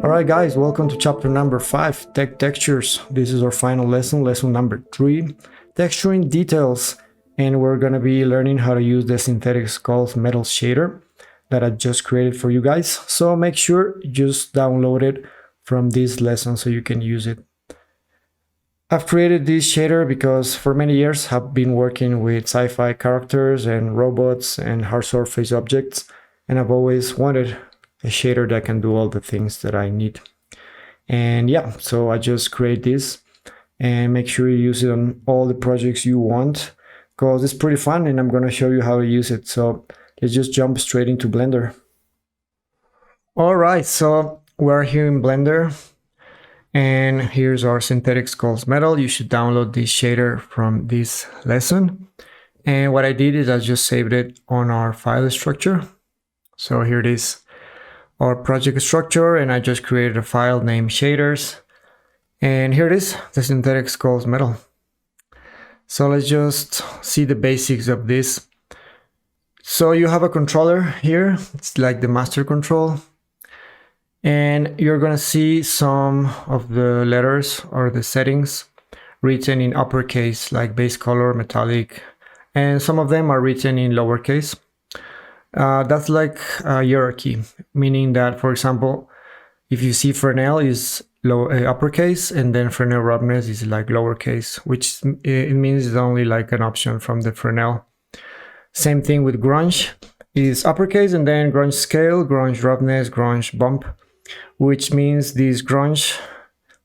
Alright guys, welcome to chapter number 5, Tech Textures. This is our final lesson, lesson number 3, Texturing Details. And we're gonna be learning how to use the synthetic skulls metal shader that I just created for you guys. So make sure you just download it from this lesson so you can use it. I've created this shader because for many years I've been working with sci-fi characters and robots and hard surface objects, and I've always wanted a shader that can do all the things that I need. And yeah, so I just create this, and make sure you use it on all the projects you want because it's pretty fun, and I'm going to show you how to use it. So let's just jump straight into Blender. All right, so we're here in Blender, and here's our synthetic skulls metal. You should download this shader from this lesson. And what I did is I just saved it on our file structure. So here it is, our project structure, and I just created a file named shaders. And here it is, the synthetic skulls metal. So let's just see the basics of this. So you have a controller here, it's like the master control. And you're gonna see some of the letters or the settings written in uppercase, like base color, metallic, and some of them are written in lowercase. That's like a hierarchy, meaning that, for example, if you see Fresnel is uppercase, and then Fresnel roughness is like lowercase, which it means it's only like an option from the Fresnel. Same thing with Grunge, is uppercase, and then Grunge scale, Grunge roughness, Grunge bump, which means these Grunge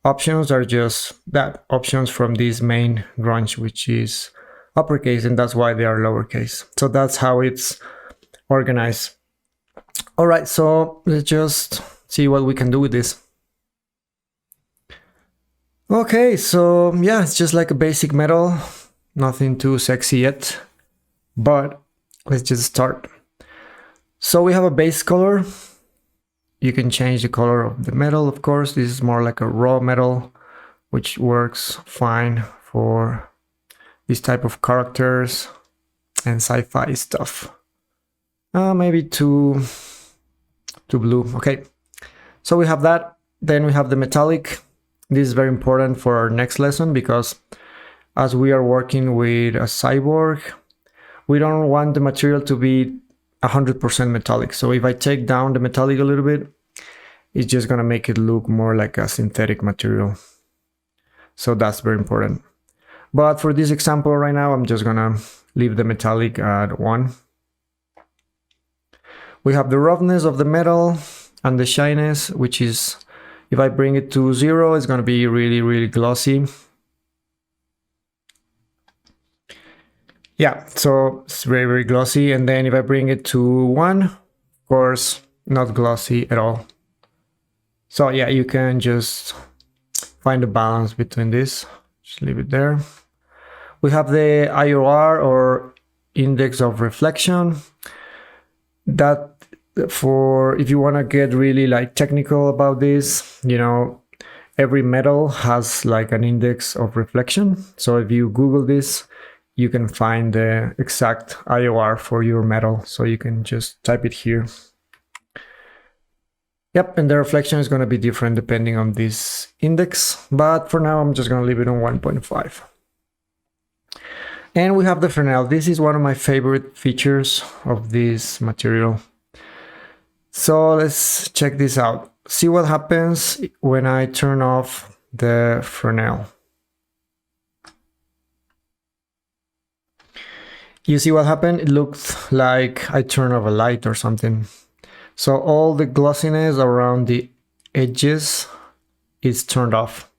options are just that, options from this main Grunge, which is uppercase, and that's why they are lowercase. So that's how it's organized. All right, so let's just see what we can do with this. Okay, so yeah, it's just like a basic metal, nothing too sexy yet, but let's just start. So we have a base color. You can change the color of the metal, of course. This is more like a raw metal, which works fine for this type of characters and sci-fi stuff. Maybe too blue. Okay, so we have that. Then we have the metallic. This is very important for our next lesson because as we are working with a cyborg, we don't want the material to be 100% metallic. So if I take down the metallic a little bit, it's just gonna make it look more like a synthetic material. So that's very important. But for this example right now, I'm just gonna leave the metallic at 1. We have the roughness of the metal and the shyness, which is, if I bring it to 0, it's going to be really, really glossy. Yeah, so it's very, very glossy. And then if I bring it to 1, of course, not glossy at all. So yeah, you can just find a balance between this. Just leave it there. We have the IOR, or index of reflection. That, for if you want to get really like technical about this, you know, every metal has like an index of reflection. So if you Google this, you can find the exact IOR for your metal. So you can just type it here. Yep, and the reflection is going to be different depending on this index. But for now, I'm just going to leave it on 1.5. And we have the Fresnel. This is one of my favorite features of this material. So let's check this out. See what happens when I turn off the Fresnel. You see what happened? It looks like I turn off a light or something. So all the glossiness around the edges is turned off.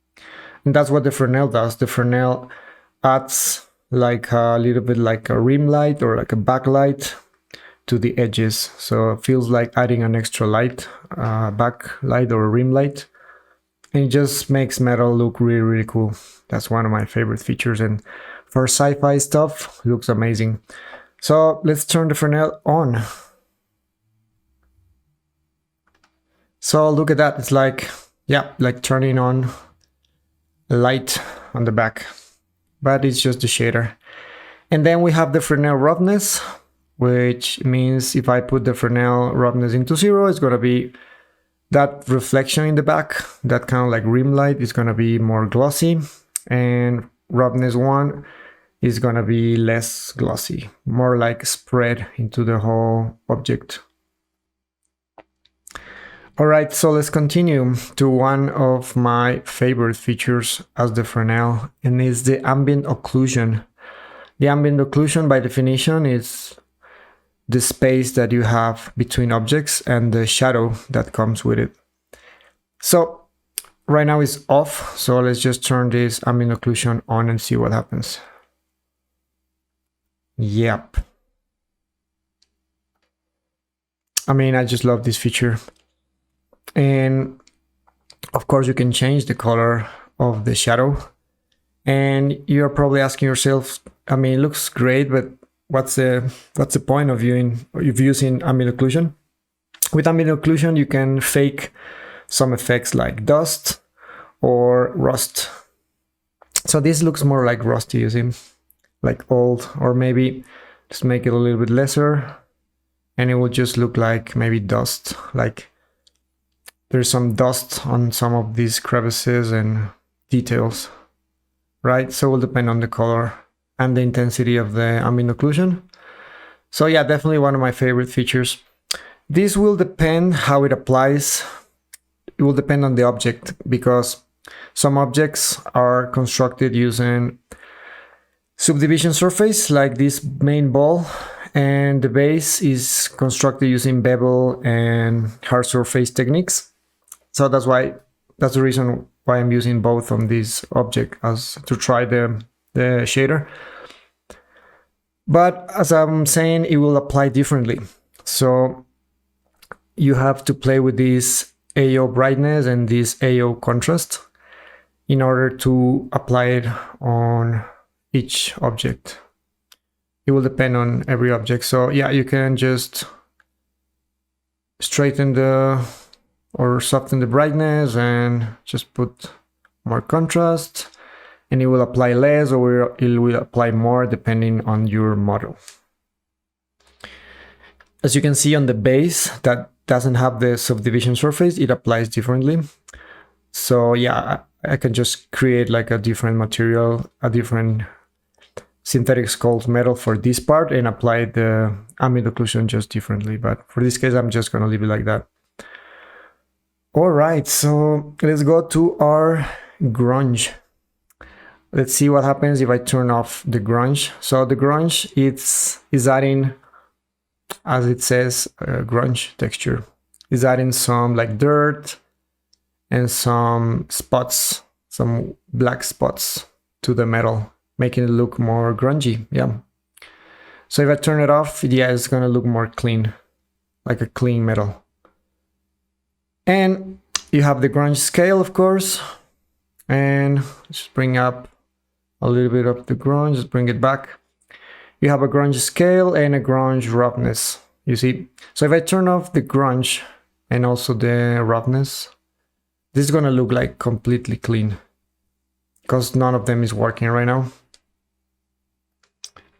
And that's what the Fresnel does. The Fresnel adds like a little bit like a rim light or like a backlight to the edges. So it feels like adding an extra light, backlight or a rim light. And it just makes metal look really, really cool. That's one of my favorite features. And for sci-fi stuff, looks amazing. So let's turn the Fresnel on. So look at that. It's like, yeah, like turning on a light on the back. But it's just the shader. And then we have the Fresnel roughness, which means if I put the Fresnel roughness into 0, it's going to be that reflection in the back, that kind of like rim light is going to be more glossy, and roughness 1 is going to be less glossy, more like spread into the whole object. All right, so let's continue to one of my favorite features as the Fresnel, and it's the ambient occlusion. The ambient occlusion, by definition, is the space that you have between objects and the shadow that comes with it. So right now it's off, so let's just turn this ambient occlusion on and see what happens. Yep. I mean, I just love this feature. And of course you can change the color of the shadow. And you're probably asking yourself, I mean, it looks great, but what's the point of using ambient occlusion? With ambient occlusion, you can fake some effects like dust or rust. So this looks more like rusty, you see, like old, or maybe just make it a little bit lesser and it will just look like maybe dust, like there's some dust on some of these crevices and details, right? So it will depend on the color and the intensity of the ambient occlusion. So yeah, definitely one of my favorite features. This will depend how it applies. It will depend on the object, because some objects are constructed using subdivision surface, like this main ball, and the base is constructed using bevel and hard surface techniques. So that's the reason why I'm using both on this object, as to try the shader. But as I'm saying, it will apply differently. So you have to play with this AO brightness and this AO contrast in order to apply it on each object. It will depend on every object. So yeah, you can just straighten or soften the brightness and just put more contrast, and it will apply less or it will apply more depending on your model. As you can see on the base that doesn't have the subdivision surface, it applies differently. So yeah, I can just create like a different material, a different synthetic sculpt metal for this part and apply the ambient occlusion just differently. But for this case, I'm just going to leave it like that. All right, so let's go to our grunge. Let's see what happens if I turn off the grunge. So the grunge is adding, as it says, grunge texture. Is adding some like dirt and some spots, some black spots to the metal, making it look more grungy. Yeah. So if I turn it off, yeah, it's gonna look more clean, like a clean metal. And you have the grunge scale, of course, and just bring up a little bit of the grunge, just bring it back. You have a grunge scale and a grunge roughness, you see. So if I turn off the grunge and also the roughness, this is gonna look like completely clean, because none of them is working right now.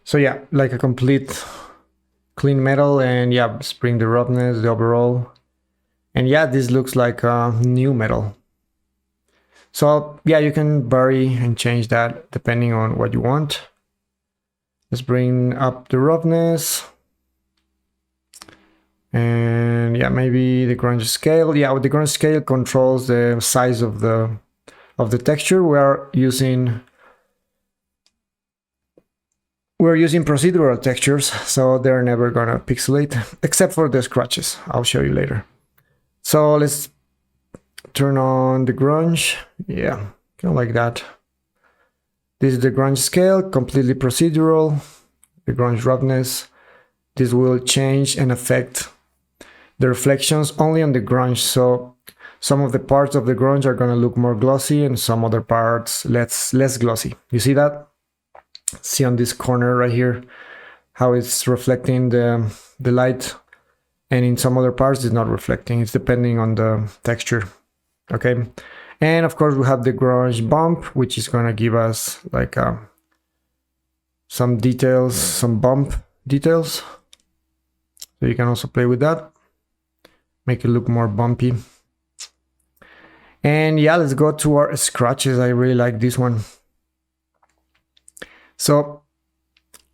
So yeah, like a complete clean metal, and yeah, just bring the roughness, the overall. And yeah, this looks like a new metal. So yeah, you can vary and change that depending on what you want. Let's bring up the roughness. And yeah, maybe the grunge scale. Yeah, the grunge scale controls the size of the texture. We're using procedural textures, so they're never gonna pixelate, except for the scratches. I'll show you later. So let's turn on the grunge. Yeah, kind of like that. This is the grunge scale, completely procedural. The grunge roughness. This will change and affect the reflections only on the grunge. So some of the parts of the grunge are going to look more glossy and some other parts less glossy. You see that? See on this corner right here how it's reflecting the light, and in some other parts it's not reflecting. It's depending on the texture. Okay, and of course we have the grunge bump, which is going to give us like some details, some bump details. So you can also play with that, make it look more bumpy. And yeah, let's go to our scratches. I really like this one. So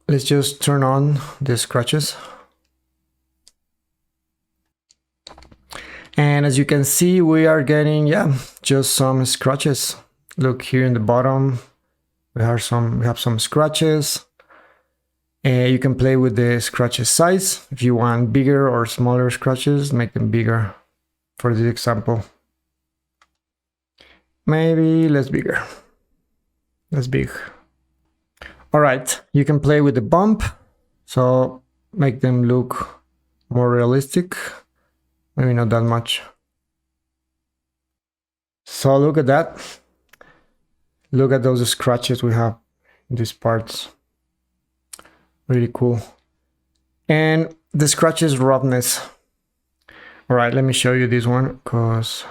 let's just turn on the scratches. And as you can see, we are getting, just some scratches. Look here in the bottom, we have some scratches. And you can play with the scratches size. If you want bigger or smaller scratches, make them bigger. For this example, maybe less bigger, less big. All right, you can play with the bump, so make them look more realistic. Maybe not that much. So look at that. Look at those scratches we have in these parts. Really cool. And the scratches roughness. All right, let me show you this one, because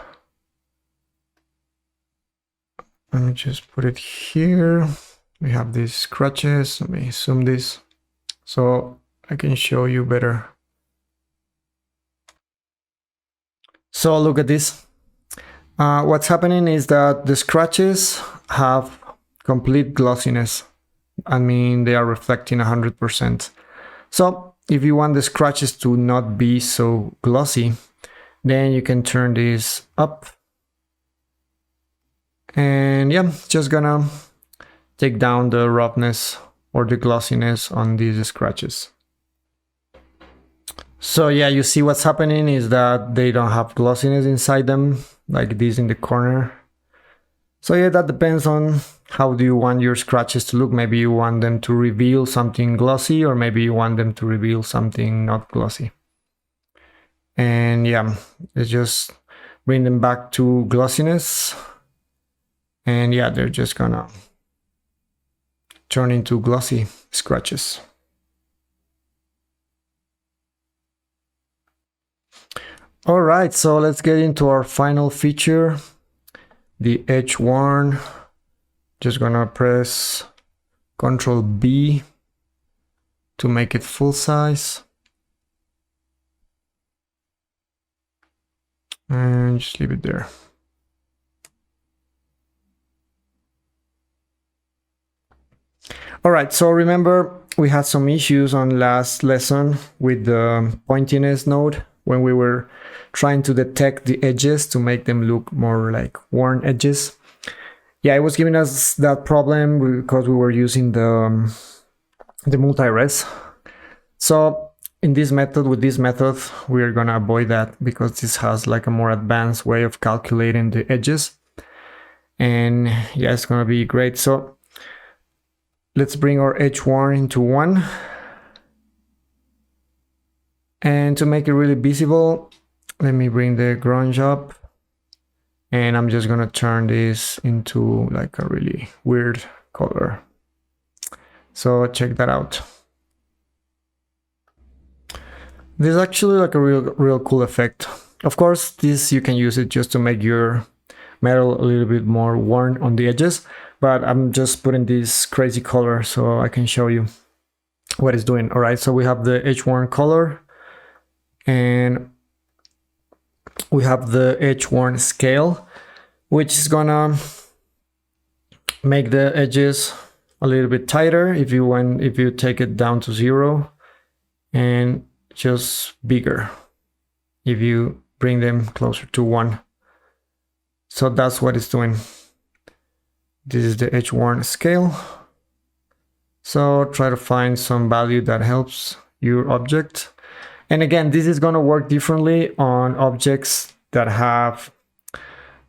let me just put it here. We have these scratches. Let me zoom this so I can show you better. So look at this. What's happening is that the scratches have complete glossiness. I mean, they are reflecting 100%. So if you want the scratches to not be so glossy, then you can turn this up. And yeah, just gonna take down the roughness or the glossiness on these scratches. So yeah, you see what's happening is that they don't have glossiness inside them, like this in the corner. So yeah, that depends on how do you want your scratches to look. Maybe you want them to reveal something glossy, or maybe you want them to reveal something not glossy. And yeah, let's just bring them back to glossiness. And yeah, they're just gonna turn into glossy scratches. All right, so let's get into our final feature, the edge worn. Just gonna press Ctrl B to make it full size. And just leave it there. All right, so remember we had some issues on last lesson with the pointiness node when we were trying to detect the edges to make them look more like worn edges. Yeah, it was giving us that problem because we were using the multi-res. So in this method, with this method, we are gonna avoid that because this has like a more advanced way of calculating the edges. And yeah, it's gonna be great. So let's bring our edge worn into 1. And to make it really visible, let me bring the grunge up. And I'm just gonna turn this into like a really weird color. So check that out. This is actually like a real cool effect. Of course, this you can use it just to make your metal a little bit more worn on the edges, but I'm just putting this crazy color so I can show you what it's doing. All right, so we have the edge worn color, and we have the edge worn scale, which is gonna make the edges a little bit tighter if you take it down to 0, and just bigger if you bring them closer to 1. So that's what it's doing. This is the edge worn scale. So try to find some value that helps your object. And again, this is going to work differently on objects that have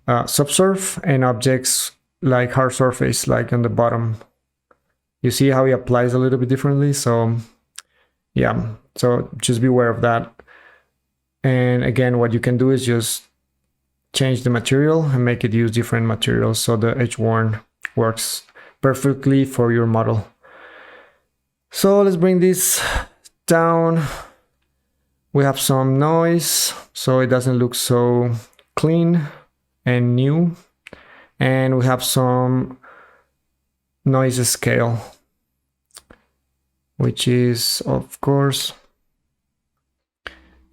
subsurf and objects like hard surface, like on the bottom. You see how it applies a little bit differently. So yeah, so just be aware of that. And again, what you can do is just change the material and make it use different materials so the edge worn works perfectly for your model. So let's bring this down. We have some noise, so it doesn't look so clean and new. And we have some noise scale, which is, of course,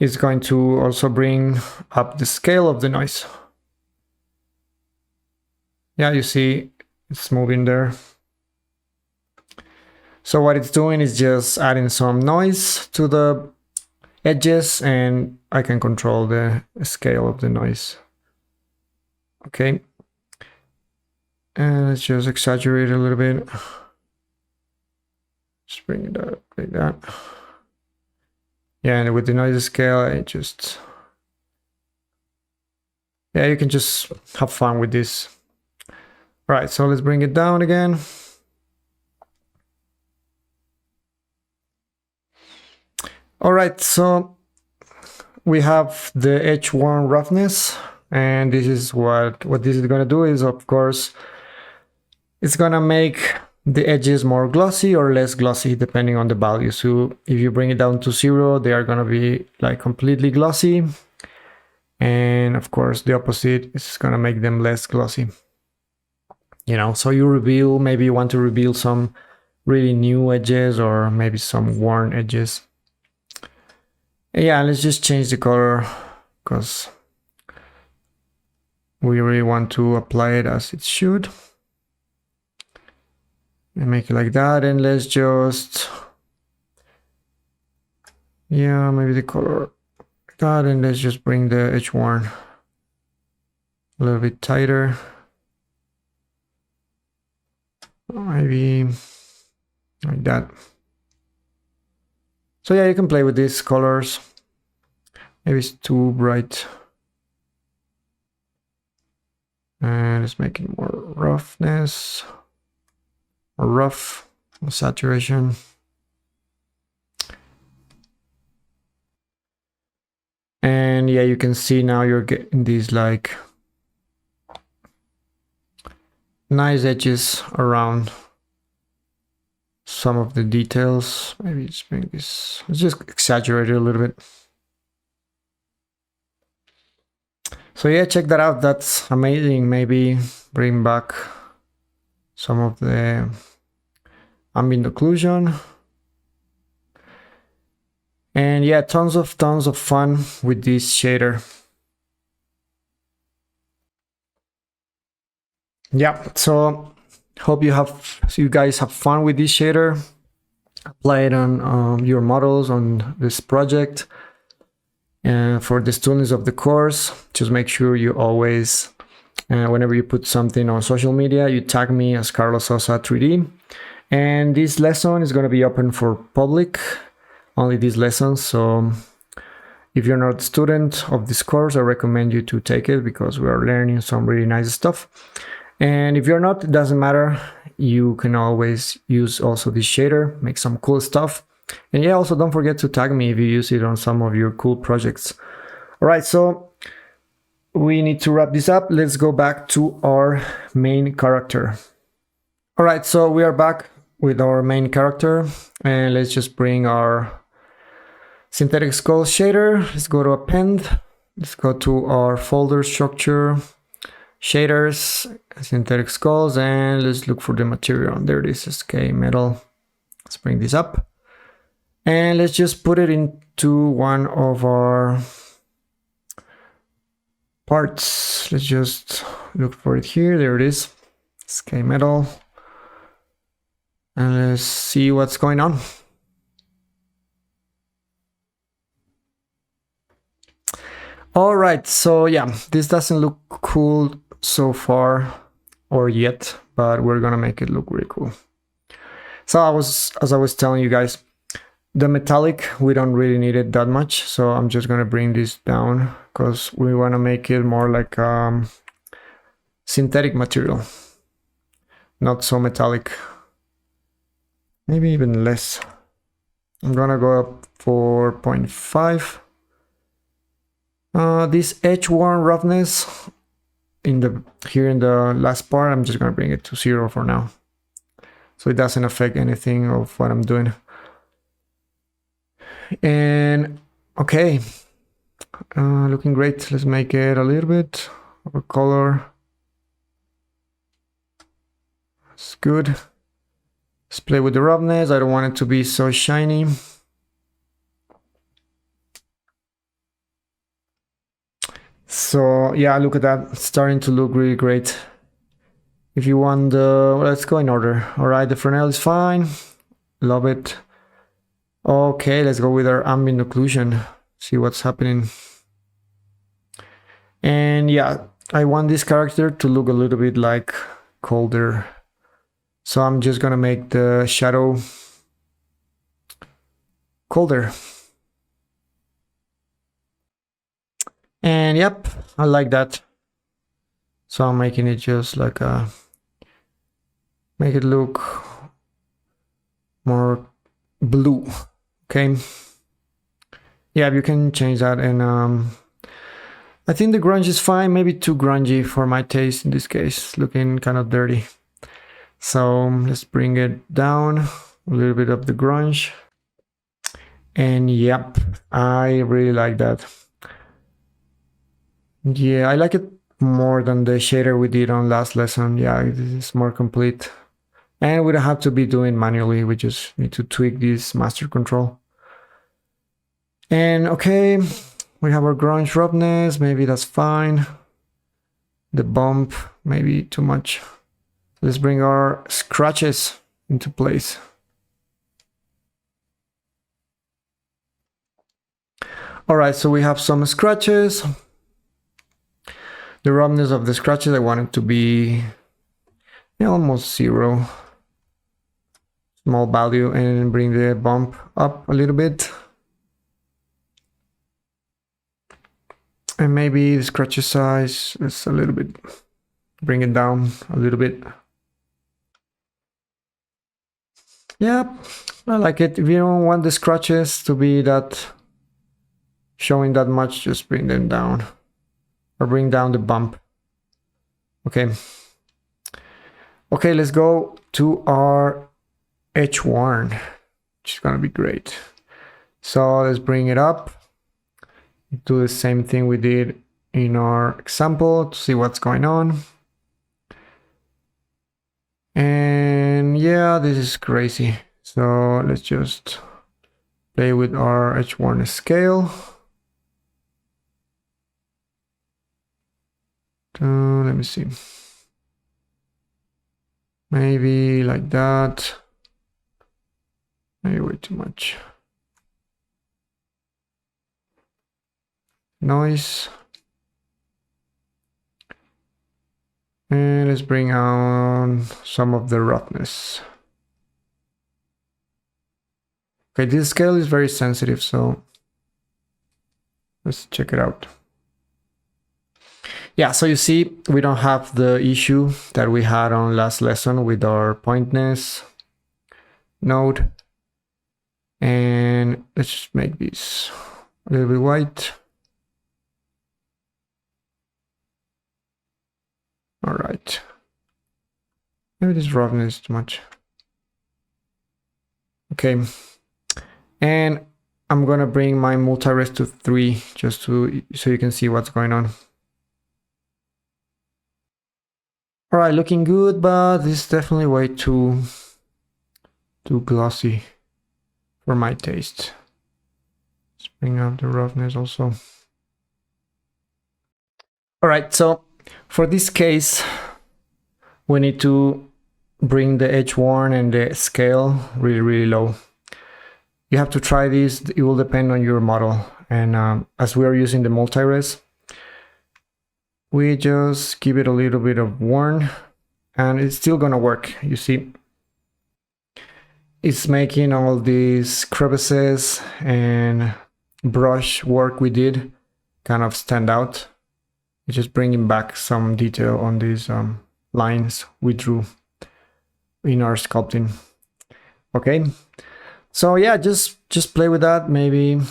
is going to also bring up the scale of the noise. Yeah, you see it's moving there. So what it's doing is just adding some noise to the edges, and I can control the scale of the noise. Okay. And let's just exaggerate a little bit. Just bring it up like that. Yeah, and with the noise scale, I just... yeah, you can just have fun with this. All right, so let's bring it down again. All right, so we have the H1 roughness, and this is what this is gonna do is, of course, it's gonna make the edges more glossy or less glossy depending on the value. So if you bring it down to 0, they are gonna be like completely glossy, and of course the opposite is gonna make them less glossy. You know, so you reveal, maybe you want to reveal some really new edges or maybe some worn edges. Yeah, let's just change the color because we really want to apply it as it should. And make it like that, and let's just, yeah, maybe the color like that, and let's just bring the H1 a little bit tighter. Maybe like that. So yeah, you can play with these colors. Maybe it's too bright. And let's make it more roughness. Or rough, or saturation. And yeah, you can see now you're getting these like nice edges around some of the details. Maybe just bring this, let's just exaggerate it a little bit. So yeah, check that out, that's amazing. Maybe bring back some of the ambient occlusion. And yeah, tons of fun with this shader. Yeah, so hope you guys have fun with this shader. Apply it on your models on this project. And for the students of the course, just make sure you always, whenever you put something on social media, you tag me as Carlos Sosa 3D. And this lesson is going to be open for public, only these lessons. So if you're not a student of this course, I recommend you to take it because we are learning some really nice stuff. And if you're not, it doesn't matter. You can always use also this shader, make some cool stuff. And yeah, also don't forget to tag me if you use it on some of your cool projects. All right, so we need to wrap this up. Let's go back to our main character. All right, so we are back with our main character, and let's just bring our synthetic skull shader. Let's go to append. Let's go to our folder structure, shaders, synthetic skulls, and let's look for the material. There it is, SK metal. Let's bring this up. And let's just put it into one of our parts. Let's just look for it here. There it is, SK metal. And let's see what's going on. All right, so yeah, this doesn't look cool so far or yet, but we're gonna make it look really cool. So as I was telling you guys, the metallic, we don't really need it that much, so I'm just gonna bring this down because we wanna make it more like synthetic material, not so metallic. Maybe even less. I'm gonna go up for 0.5. This H1 roughness here in the last part, I'm just gonna bring it to 0 for now, so it doesn't affect anything of what I'm doing. And okay, looking great. Let's make it a little bit of a color. It's good. Let's play with the roughness. I don't want it to be so shiny. So yeah, look at that. It's starting to look really great. If you want let's go in order. All right, the Fresnel is fine. Love it. Okay, let's go with our ambient occlusion. See what's happening. And yeah, I want this character to look a little bit like colder. So I'm just gonna make the shadow colder. And yep, I like that. So I'm making it just like make it look more blue. Okay. Yeah, you can change that. And I think the grunge is fine, maybe too grungy for my taste in this case, looking kind of dirty. So let's bring it down, a little bit of the grunge. And yep, I really like that. Yeah, I like it more than the shader we did on last lesson. Yeah, this is more complete. And we don't have to be doing manually, we just need to tweak this master control. And okay, we have our grunge roughness, maybe that's fine. The bump, maybe too much. Let's bring our scratches into place. All right, so we have some scratches. The roughness of the scratches, I want it to be almost 0. Small value, and bring the bump up a little bit. And maybe the scratch size is a little bit, bring it down a little bit. Yeah, I like it. If you don't want the scratches to be that showing that much, just bring them down or bring down the bump. Okay. Okay, let's go to our edge worn, which is gonna be great. So let's bring it up. Do the same thing we did in our example to see what's going on. And yeah, this is crazy. So let's just play with our edge worn scale. Let me see. Maybe like that. Maybe way too much. Noise. And let's bring on some of the roughness. Okay, this scale is very sensitive, so let's check it out. Yeah, so you see, we don't have the issue that we had on last lesson with our pointness node. And let's just make this a little bit white. All right. Maybe this roughness is too much. Okay. And I'm gonna bring my multi-res to 3 just so you can see what's going on. All right, looking good, but this is definitely way too glossy for my taste. Let's bring up the roughness also. All right, so for this case, we need to bring the edge worn and the scale really, really low. You have to try this. It will depend on your model. And as we are using the multi-res, we just give it a little bit of worn and it's still gonna work. You see, it's making all these crevices and brush work we did kind of stand out. It's just bringing back some detail on these lines we drew in our sculpting. Okay, so yeah, just play with that. Maybe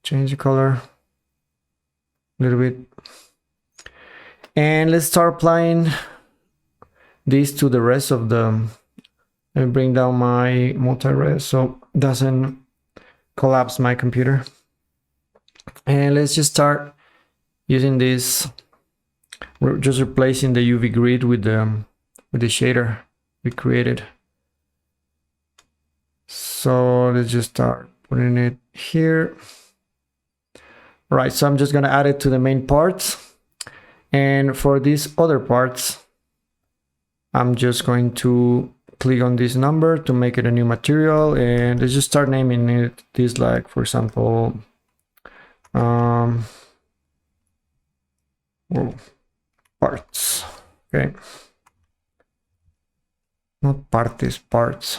change the color a little bit. And let's start applying this to the rest of the, let me bring down my multi-res so it doesn't collapse my computer. And let's just start using this. We're just replacing the UV grid with the shader we created. So let's just start putting it here. All right, so I'm just gonna add it to the main parts. And for these other parts, I'm just going to click on this number to make it a new material, and let's just start naming it this, like for example, parts. Okay, not parties, parts,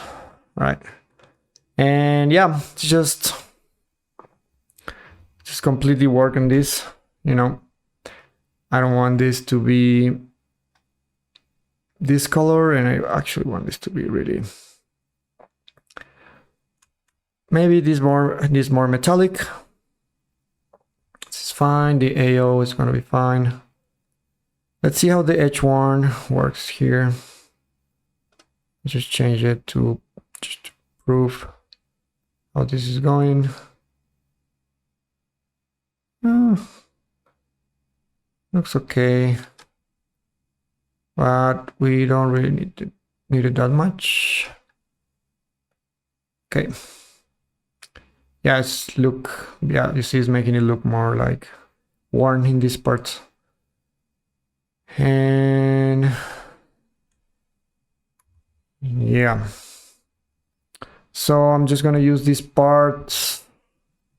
right? And yeah, just completely work on this. You know, I don't want this to be this color, and I actually want this to be really, maybe this more metallic. This is fine. The AO is going to be fine. Let's see how the edge worn works here. Just change it to just prove how this is going. Looks okay, but we don't really need it that much. Okay. Yeah, you see it's making it look more like worn in this part. And yeah, so I'm just gonna use this part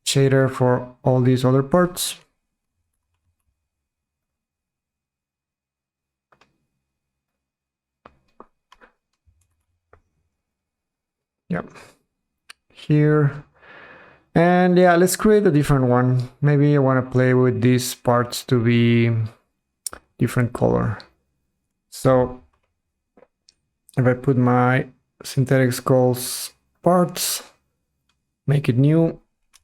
shader for all these other parts. Yep, here. And yeah, let's create a different one. Maybe I want to play with these parts to be different color. So if I put my synthetic skulls parts, make it new,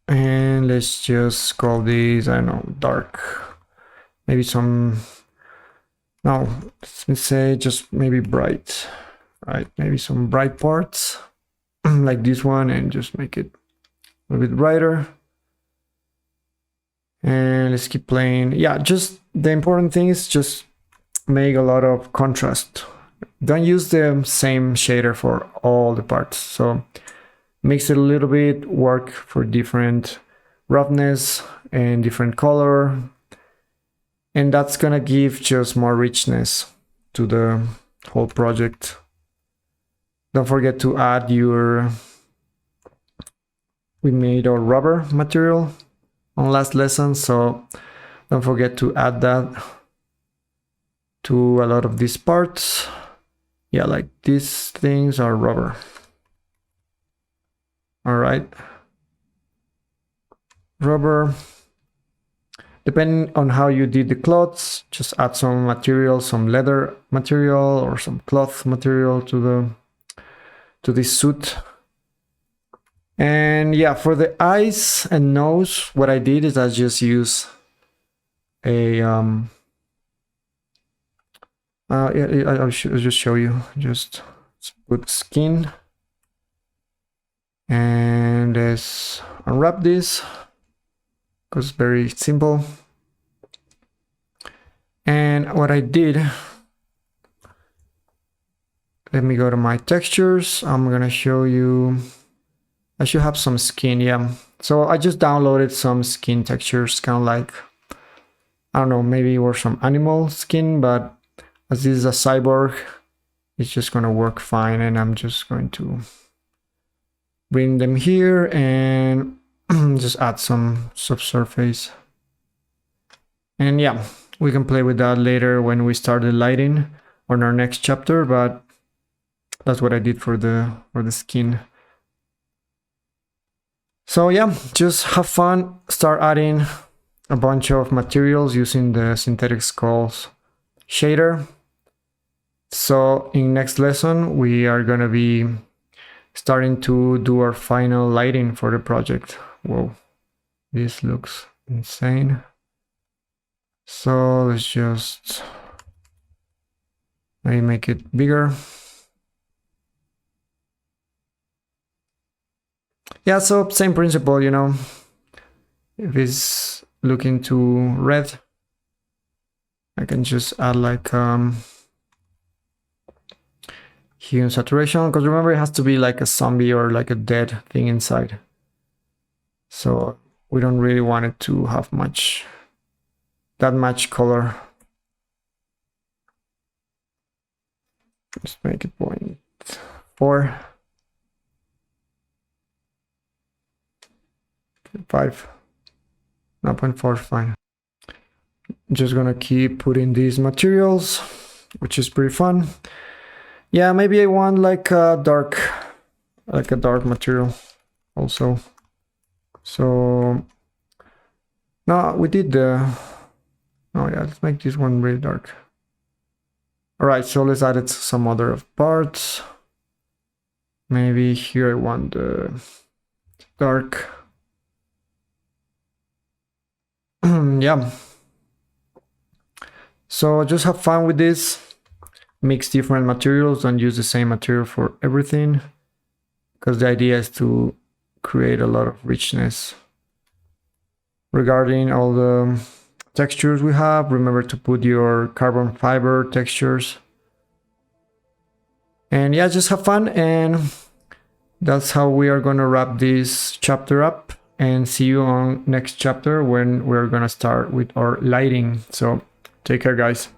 and let's just call these, I don't know, dark. Maybe some, no, let's say just maybe bright, right? Maybe some bright parts like this one, and just make it a bit brighter. And let's keep playing. Yeah, just the important thing is just make a lot of contrast. Don't use the same shader for all the parts. So mix it a little bit, work for different roughness and different color. And that's gonna give just more richness to the whole project. Don't forget to add we made our rubber material on last lesson, so don't forget to add that to a lot of these parts. Yeah, like these things are rubber. All right, rubber. Depending on how you did the cloths, just add some material, some leather material or some cloth material to this suit. And yeah, for the eyes and nose, what I did is I just use a I'll just show you. Just put skin, and let's unwrap this because it's very simple. And what I did, let me go to my textures. I'm gonna show you. I should have some skin, yeah. So I just downloaded some skin textures, kind of like, I don't know, maybe it was some animal skin, but as this is a cyborg, it's just gonna work fine. And I'm just going to bring them here and just add some subsurface. And yeah, we can play with that later when we start the lighting on our next chapter, but that's what I did for the skin. So yeah, just have fun, start adding a bunch of materials using the synthetic skulls shader. So in next lesson, we are gonna be starting to do our final lighting for the project. Whoa, this looks insane. So let's just maybe make it bigger. Yeah, so same principle, you know, if it's looking too red, I can just add like hue and saturation, because remember it has to be like a zombie or like a dead thing inside. So we don't really want it to have that much color. Let's make it 0.4. 5. No, 0.4 is fine. Just gonna keep putting these materials, which is pretty fun. Yeah, maybe I want like a dark material also. So no, we did the. Oh yeah, let's make this one really dark. All right, so let's add it to some other parts. Maybe here I want the dark. Yeah. So just have fun with this. Mix different materials, don't use the same material for everything, because the idea is to create a lot of richness. Regarding all the textures we have, remember to put your carbon fiber textures. And yeah, just have fun, and that's how we are gonna wrap this chapter up, and see you on next chapter when we're gonna start with our lighting. So take care, guys.